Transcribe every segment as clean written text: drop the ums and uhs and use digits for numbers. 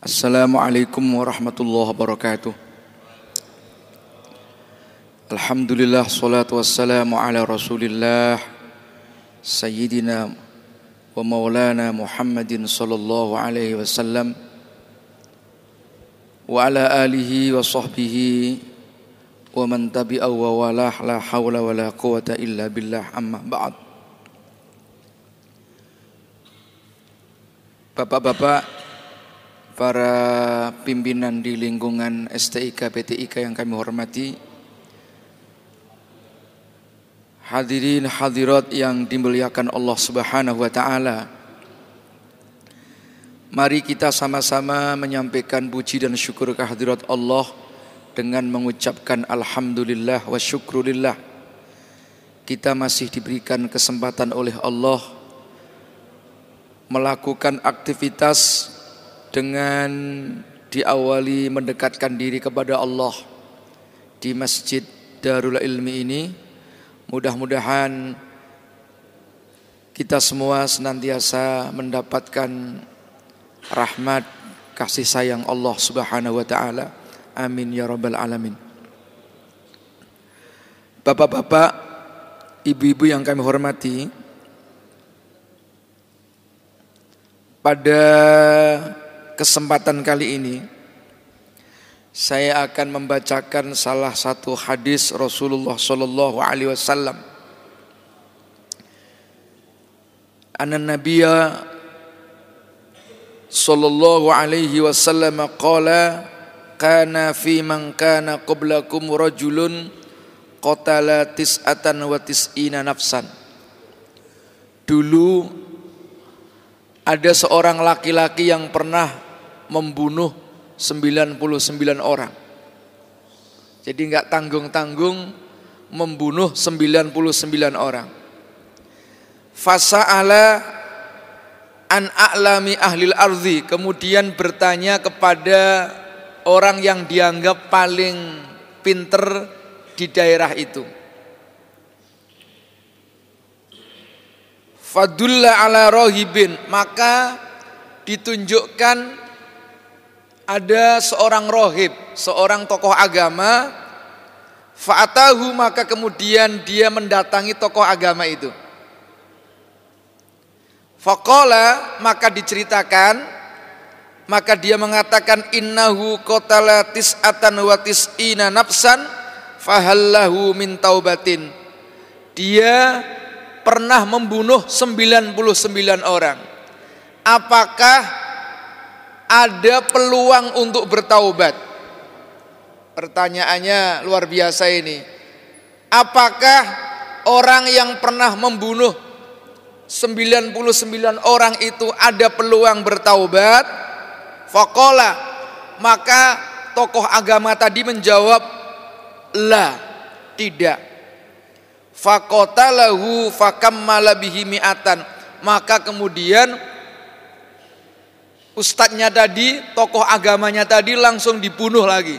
Assalamualaikum warahmatullahi wabarakatuh. Alhamdulillah, salatu wassalamu ala rasulillah Sayyidina wa maulana Muhammadin sallallahu alaihi wasallam wa ala alihi wa sahbihi wa man tabi'ahu wa walah, la hawla wa la quwata illa billah, amma ba'd. Bapak-bapak, para pimpinan di lingkungan STIK PTIK yang kami hormati, hadirin hadirat yang dimuliakan Allah Subhanahu wa taala. Mari kita sama-sama menyampaikan puji dan syukur kehadirat Allah dengan mengucapkan alhamdulillah wa syukrulillah. Kita masih diberikan kesempatan oleh Allah melakukan aktivitas dengan diawali mendekatkan diri kepada Allah di Masjid Darul Ilmi ini. Mudah-mudahan kita semua senantiasa mendapatkan rahmat kasih sayang Allah Subhanahu wa taala. Amin ya rabbal alamin. Bapak-bapak, ibu-ibu yang kami hormati, pada kesempatan kali ini saya akan membacakan salah satu hadis Rasulullah sallallahu alaihi wasallam. Anna Nabiyya sallallahu alaihi wasallam qala kana fi man kana qablakum rajulun qatala tis'atan wa tis'ina nafsan. Dulu ada seorang laki-laki yang pernah membunuh 99 orang. Jadi enggak tanggung-tanggung membunuh 99 orang. Fasa'ala an a'lami ahlil ardi, kemudian bertanya kepada orang yang dianggap paling pinter di daerah itu. Fadulla ala rohibin, maka ditunjukkan ada seorang rohib, seorang tokoh agama. Fa'atahu, maka kemudian dia mendatangi tokoh agama itu. Faqala, maka diceritakan, maka dia mengatakan innahu qatala tis'atan wa tis'ina nafsan fahallahu min taubatin. Dia pernah membunuh 99 orang. Apakah ada peluang untuk bertaubat? Pertanyaannya luar biasa ini. Apakah orang yang pernah membunuh 99 orang itu ada peluang bertaubat? Faqala, maka tokoh agama tadi menjawab, la, tidak. Faqatalahu fakammala bihi mi'atan, maka kemudian ustadznya tadi, tokoh agamanya tadi langsung dibunuh lagi.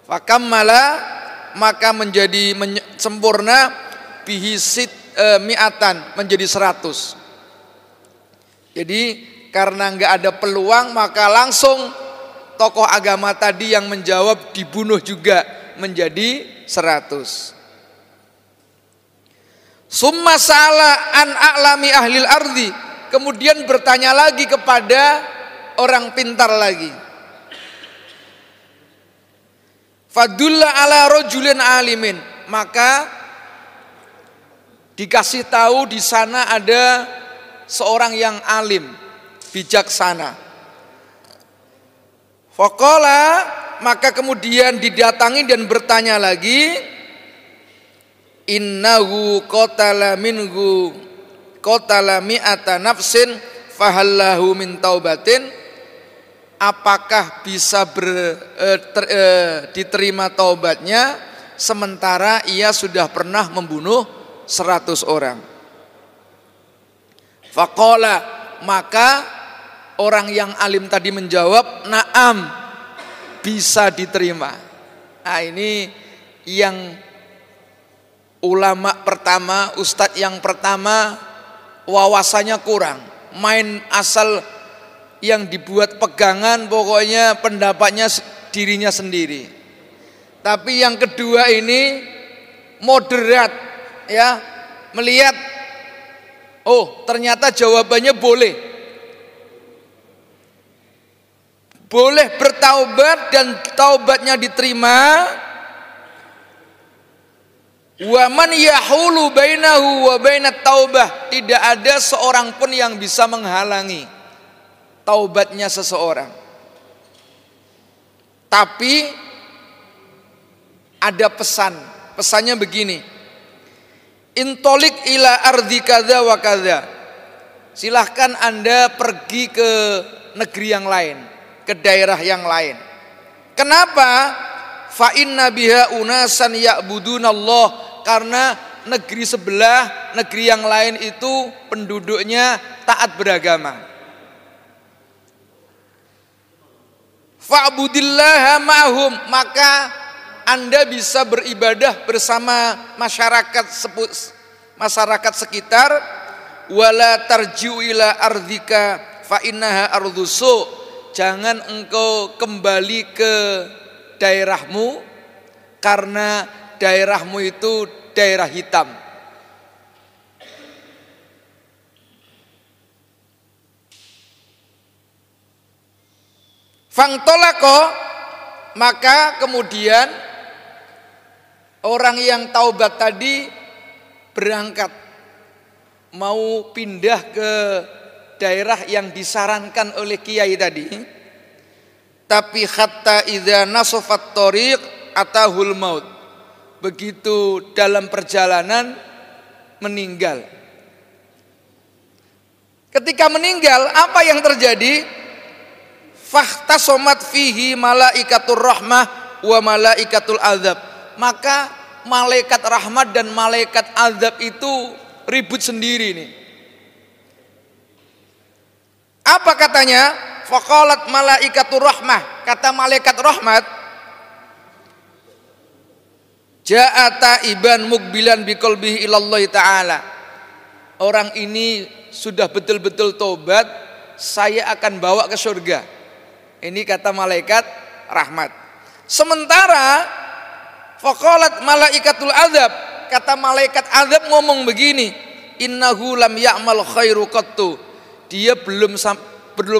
Fakammala, maka menjadi sempurna, bihi mi'atan, menjadi 100. Jadi karena enggak ada peluang, maka langsung tokoh agama tadi yang menjawab dibunuh juga menjadi 100. Summa sa'ala an a'lami ahlil ardi, kemudian bertanya lagi kepada orang pintar lagi. Fadulla ala rajulin alimin, maka dikasih tahu di sana ada seorang yang alim, bijaksana. Faqala, maka kemudian didatangi dan bertanya lagi, innahu qatala minhu qatala mi'ata nafsin fahallahu min taubatin. Apakah bisa diterima taubatnya sementara ia sudah pernah membunuh 100 orang? Faqala, maka orang yang alim tadi menjawab, na'am, bisa diterima. Nah, ini yang ulama pertama, ustadz yang pertama wawasannya kurang, main asal yang dibuat pegangan, pokoknya pendapatnya dirinya sendiri. Tapi yang kedua ini moderat, ya, melihat oh ternyata jawabannya boleh bertaubat dan taubatnya diterima. Wa man yahulu bainahu wa bainat taubah, tidak ada seorang pun yang bisa menghalangi taubatnya seseorang. Tapi ada pesannya begini, intolik ila ardi kadza wa kadza, silahkan Anda pergi ke negeri yang lain, ke daerah yang lain. Kenapa? Fa inna biha unasan ya'budunallah, karena negeri sebelah, negeri yang lain itu penduduknya taat beragama. Fa'budillaha ma'hum, maka Anda bisa beribadah bersama masyarakat sekitar. Wala tarji'u ila ardika fa innaha ardhusu, jangan engkau kembali ke daerahmu karena daerahmu itu daerah hitam. Fangtolako, maka kemudian orang yang taubat tadi berangkat mau pindah ke daerah yang disarankan oleh kiai tadi. Tapi hatta idza nasafat thoriq atahul maut, begitu dalam perjalanan meninggal. Ketika meninggal, apa yang terjadi? Fahtasomat fihi malaikatur rahmah wa malaikatul azab, maka malaikat rahmat dan malaikat azab itu ribut sendiri nih. Apa katanya? Faqalat malaikatur rahmah, kata malaikat rahmat, ja'a taiban mukbilan biqalbihi ilallah ta'ala, orang ini sudah betul-betul tobat, saya akan bawa ke surga. Ini kata malaikat rahmat. Sementara faqalat malaikatul azab, kata malaikat azab ngomong begini, innahu lam ya'mal khairu qattu, dia belum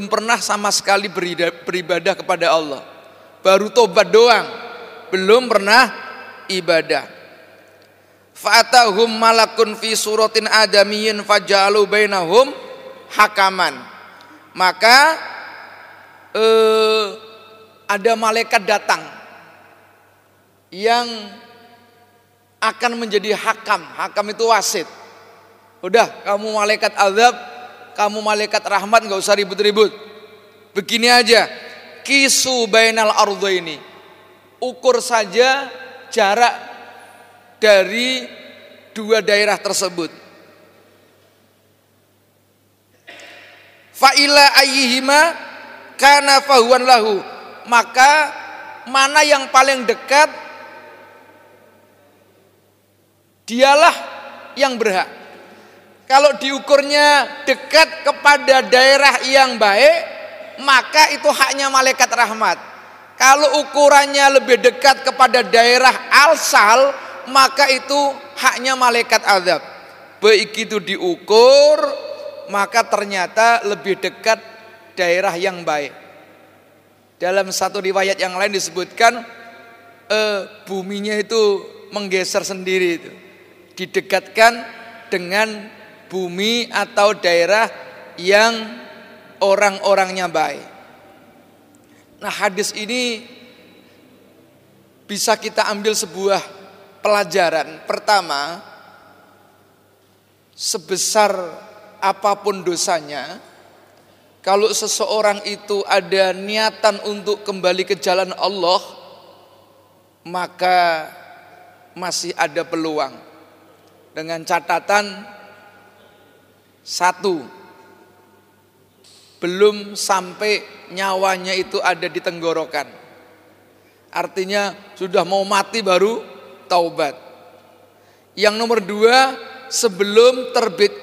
pernah sama sekali beribadah kepada Allah, baru tobat doang, belum pernah ibadah. Fa'atahum malakun fi suratin adamiyyin faja'alu bainahum hakaman, maka ada malaikat datang yang akan menjadi hakam. Hakam itu wasit. Udah, kamu malaikat azab, kamu malaikat rahmat, gak usah ribut-ribut. Begini aja, kisu bainal ardhaini, ukur saja jarak dari dua daerah tersebut. Fa ila ayyihima kana fahuwan lahu, maka mana yang paling dekat dialah yang berhak. Kalau diukurnya dekat kepada daerah yang baik, maka itu haknya malaikat rahmat. Kalau ukurannya lebih dekat kepada daerah alsal, maka itu haknya malaikat azab. Begitu diukur, maka ternyata lebih dekat daerah yang baik. Dalam satu riwayat yang lain disebutkan buminya itu menggeser sendiri, itu didekatkan dengan bumi atau daerah yang orang-orangnya baik. Nah, hadis ini bisa kita ambil sebuah pelajaran. Pertama, sebesar apapun dosanya, kalau seseorang itu ada niatan untuk kembali ke jalan Allah, maka masih ada peluang. Dengan catatan satu, belum sampai nyawanya itu ada di tenggorokan. Artinya sudah mau mati baru taubat. Yang nomor dua, sebelum terbit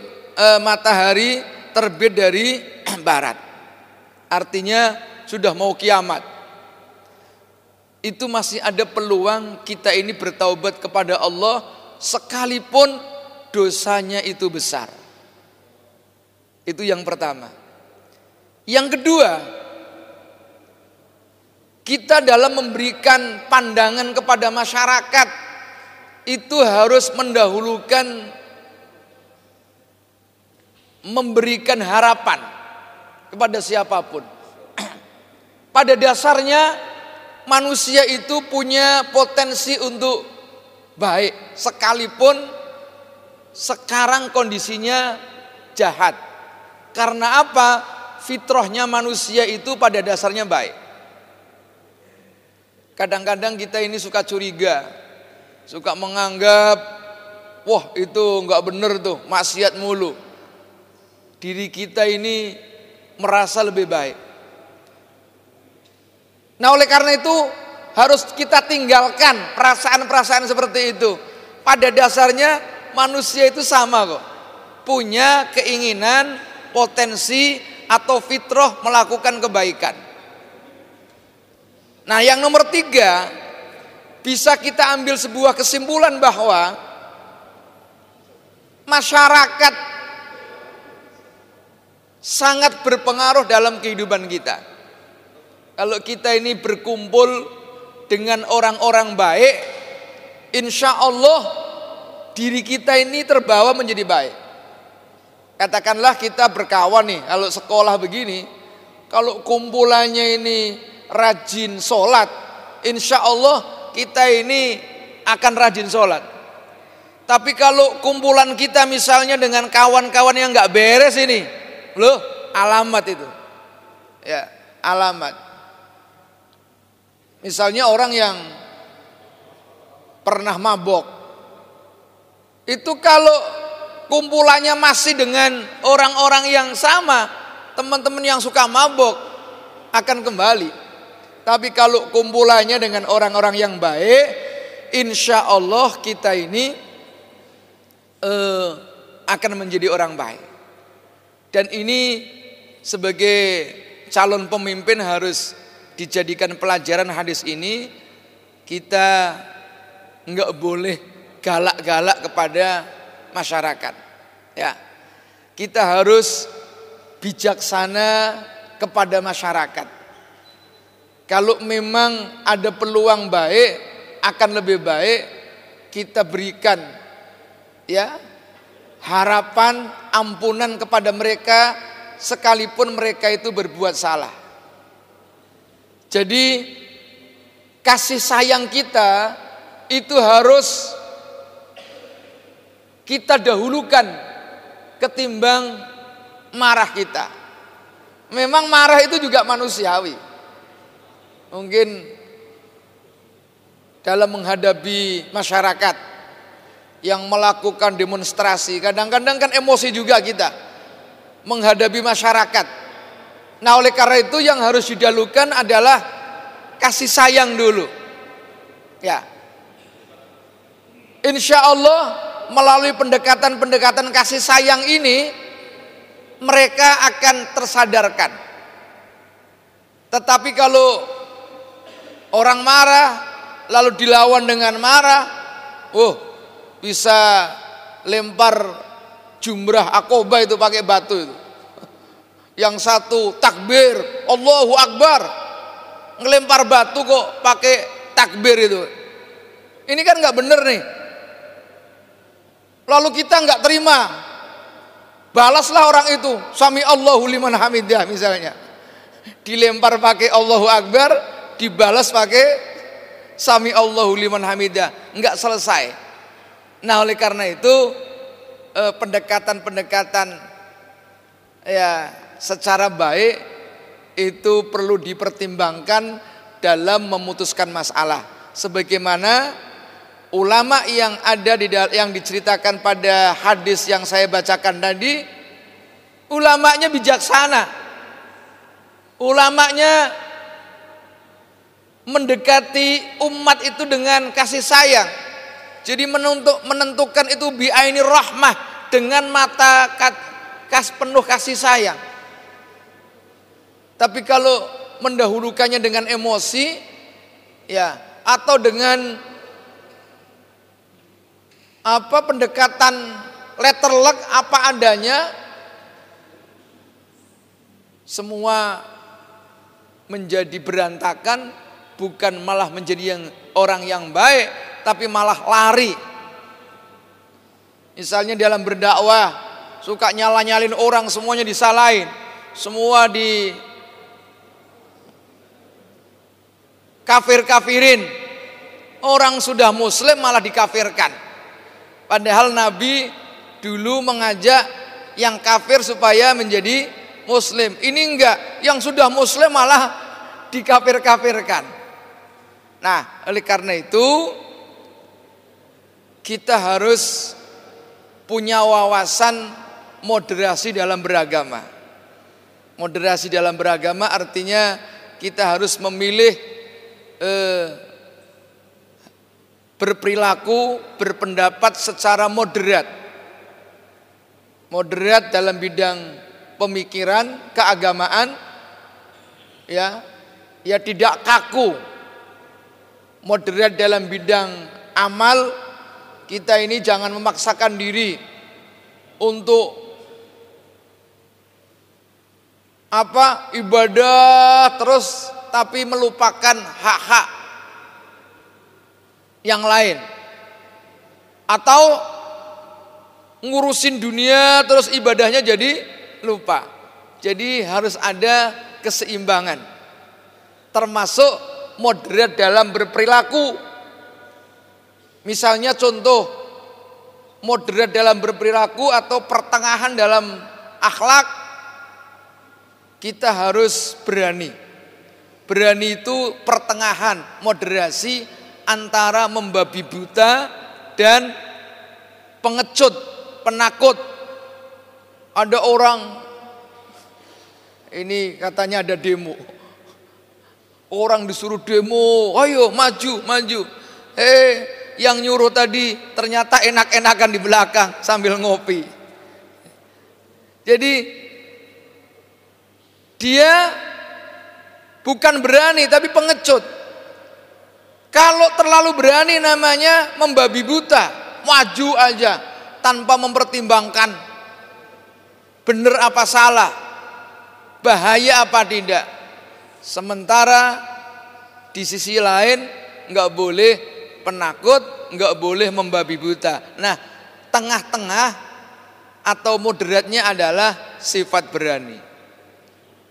matahari terbit dari barat. artinya sudah mau kiamat, itu masih ada peluang kita ini bertaubat kepada Allah sekalipun dosanya itu besar. Itu yang pertama. Yang kedua, kita dalam memberikan pandangan kepada masyarakat itu harus mendahulukan memberikan harapan kepada siapapun. Pada dasarnya manusia itu punya potensi untuk baik sekalipun sekarang kondisinya jahat. Karena apa? Fitrahnya manusia itu pada dasarnya baik. Kadang-kadang kita ini suka curiga, suka menganggap, wah itu enggak bener tuh, maksiat mulu. Diri kita ini merasa lebih baik. Nah oleh karena itu harus kita tinggalkan perasaan-perasaan seperti itu. Pada dasarnya manusia itu sama kok, punya keinginan, potensi atau fitrah melakukan kebaikan. Nah yang nomor 3, bisa kita ambil sebuah kesimpulan bahwa masyarakat sangat berpengaruh dalam kehidupan kita. Kalau kita ini berkumpul dengan orang-orang baik, insya Allah diri kita ini terbawa menjadi baik. Katakanlah kita berkawan nih, kalau sekolah begini, kalau kumpulannya ini rajin sholat, insya Allah kita ini akan rajin sholat. Tapi kalau kumpulan kita misalnya dengan kawan-kawan yang nggak beres ini, loh alamat itu, ya alamat. Misalnya orang yang pernah mabok, itu kalau kumpulannya masih dengan orang-orang yang sama, teman-teman yang suka mabok akan kembali. Tapi kalau kumpulannya dengan orang-orang yang baik, insya Allah kita ini akan menjadi orang baik. Dan ini sebagai calon pemimpin harus dijadikan pelajaran hadis ini. Kita enggak boleh galak-galak kepada masyarakat. Ya, kita harus bijaksana kepada masyarakat. Kalau memang ada peluang baik, akan lebih baik kita berikan ya harapan ampunan kepada mereka sekalipun mereka itu berbuat salah. Jadi kasih sayang kita itu harus kita dahulukan ketimbang marah kita. Memang marah itu juga manusiawi. Mungkin dalam menghadapi masyarakat yang melakukan demonstrasi, kadang-kadang kan emosi juga kita menghadapi masyarakat. Nah oleh karena itu yang harus didahulukan adalah kasih sayang dulu. Ya, insya Allah melalui pendekatan-pendekatan kasih sayang ini mereka akan tersadarkan. Tetapi kalau orang marah lalu dilawan dengan marah, bisa lempar jumrah akobah itu pakai batu itu. Yang satu takbir, Allahu Akbar, ngelempar batu kok pakai takbir itu. Ini kan nggak bener nih. Lalu kita nggak terima, balaslah orang itu, sami Allahu liman hamidah misalnya. Dilempar pakai Allahu Akbar, dibalas pakai sami Allahu liman hamidah, nggak selesai. Nah oleh karena itu pendekatan-pendekatan ya secara baik itu perlu dipertimbangkan dalam memutuskan masalah. Sebagaimana ulama yang ada yang diceritakan pada hadis yang saya bacakan tadi, ulamanya bijaksana, ulamanya mendekati umat itu dengan kasih sayang. Jadi menentukan itu bi'aini rahmah, dengan mata penuh kasih sayang. Tapi kalau mendahulukannya dengan emosi, ya, atau dengan pendekatan letterlek apa adanya, semua menjadi berantakan, bukan malah menjadi orang yang baik, tapi malah lari. Misalnya dalam berdakwah, suka nyala-nyalin orang, semuanya disalahin, semua di kafir-kafirin. Orang sudah muslim malah dikafirkan. Padahal Nabi dulu mengajak yang kafir supaya menjadi muslim. Ini enggak, yang sudah muslim malah dikafir-kafirkan. Nah, oleh karena itu kita harus punya wawasan moderasi dalam beragama. Moderasi dalam beragama artinya kita harus memilih berperilaku, berpendapat secara moderat. Moderat dalam bidang pemikiran, keagamaan, ya tidak kaku. Moderat dalam bidang amal, kita ini jangan memaksakan diri untuk ibadah terus tapi melupakan hak-hak yang lain, atau ngurusin dunia terus ibadahnya jadi lupa. Jadi harus ada keseimbangan, termasuk moderat dalam berperilaku. Misalnya contoh moderat dalam berperilaku atau pertengahan dalam akhlak, kita harus berani. Berani itu pertengahan, moderasi antara membabi buta dan pengecut, penakut. Ada orang, ini katanya ada demo, orang disuruh demo, ayo maju, maju. Yang nyuruh tadi ternyata enak-enakan di belakang sambil ngopi. Jadi dia bukan berani tapi pengecut. Kalau terlalu berani namanya membabi buta, maju aja tanpa mempertimbangkan benar apa salah, bahaya apa tidak. Sementara di sisi lain nggak boleh penakut, nggak boleh membabi buta. Nah, tengah-tengah atau moderatnya adalah sifat berani.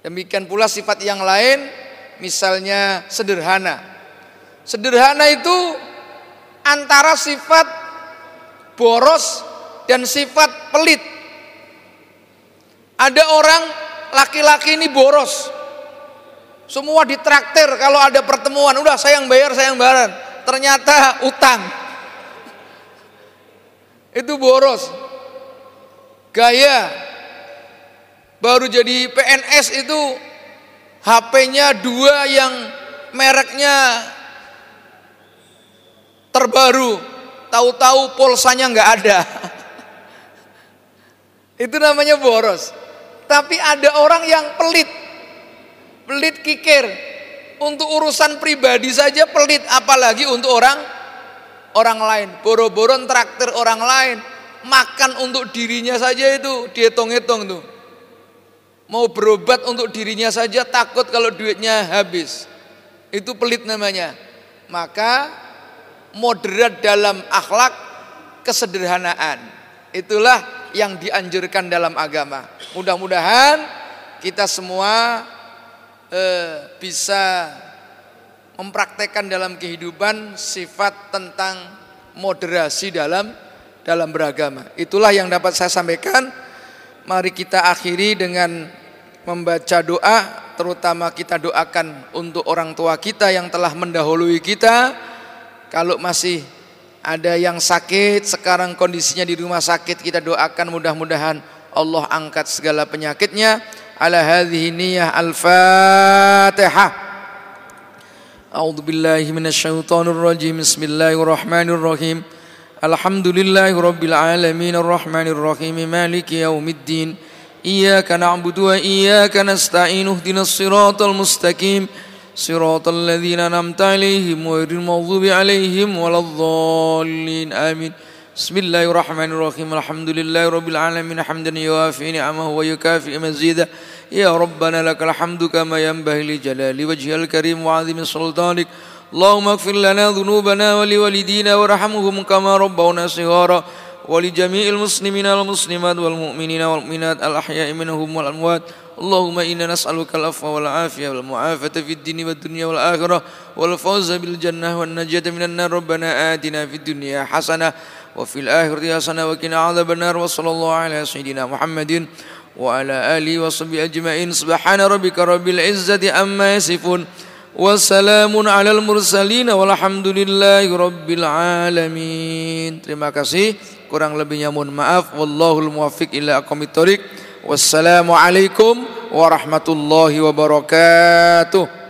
Demikian pula sifat yang lain, misalnya sederhana. Sederhana itu antara sifat boros dan sifat pelit. Ada orang laki-laki ini boros, semua ditraktir kalau ada pertemuan, udah saya yang bayar. Ternyata utang. Itu boros. Gaya baru jadi PNS itu HP-nya 2 yang mereknya terbaru, tahu-tahu pulsanya nggak ada. Itu namanya boros. Tapi ada orang yang pelit kikir, untuk urusan pribadi saja pelit, apalagi untuk orang lain. Boro-boro traktir orang lain, makan untuk dirinya saja itu dihitung-hitung tuh. Mau berobat untuk dirinya saja takut kalau duitnya habis. Itu pelit namanya. Maka moderat dalam akhlak, kesederhanaan, itulah yang dianjurkan dalam agama. Mudah-mudahan kita semua bisa mempraktekkan dalam kehidupan sifat tentang moderasi dalam beragama. Itulah yang dapat saya sampaikan. Mari kita akhiri dengan membaca doa, terutama kita doakan untuk orang tua kita yang telah mendahului kita. Kalau masih ada yang sakit, sekarang kondisinya di rumah sakit, kita doakan mudah-mudahan Allah angkat segala penyakitnya. Ala hadhihi niyyah al-Fatihah. A'udzu billahi minasyaitonir rajim. Bismillahirrahmanirrahim. Alhamdulillahirabbil alamin arrahmanir rahim maliki yaumiddin. إياك نعبد وإياك نستعين اهدنا الصراط المستقيم صراط الذين أنعمت عليهم غير المغضوب عليهم ولا الضالين آمين. بسم الله الرحمن الرحيم الحمد لله رب العالمين حمدا يوافي نعمه ويكافئ مزيدا يا ربنا لك الحمد كما ينبغي لجلال وجهك الكريم وعظيم سلطانك اللهم اغفر لنا ذنوبنا ولوالدينا وارحمهم كما ربونا صغارا ولجميع المسلمين والمسلمات والمؤمنين والمؤمنات الأحياء منهم والأموات اللهم إنا نسألك العفو والعافية والمعافاة في الدين والدنيا والآخرة والفوز بالجنة والنجاة من النار ربنا آتنا في الدنيا حسنة وفي الآخرة حسنة وقنا عذاب النار وصلى الله على سيدنا محمد وعلى آله وصحبه أجمعين سبحان ربك رب العزة عما يصفون وسلام على المرسلين والحمد لله رب العالمين. Terima kasih, kurang lebihnya mohon maaf. Wallahul muwaffiq ila aqwamit thoriq. Wassalamualaikum warahmatullahi wabarakatuh.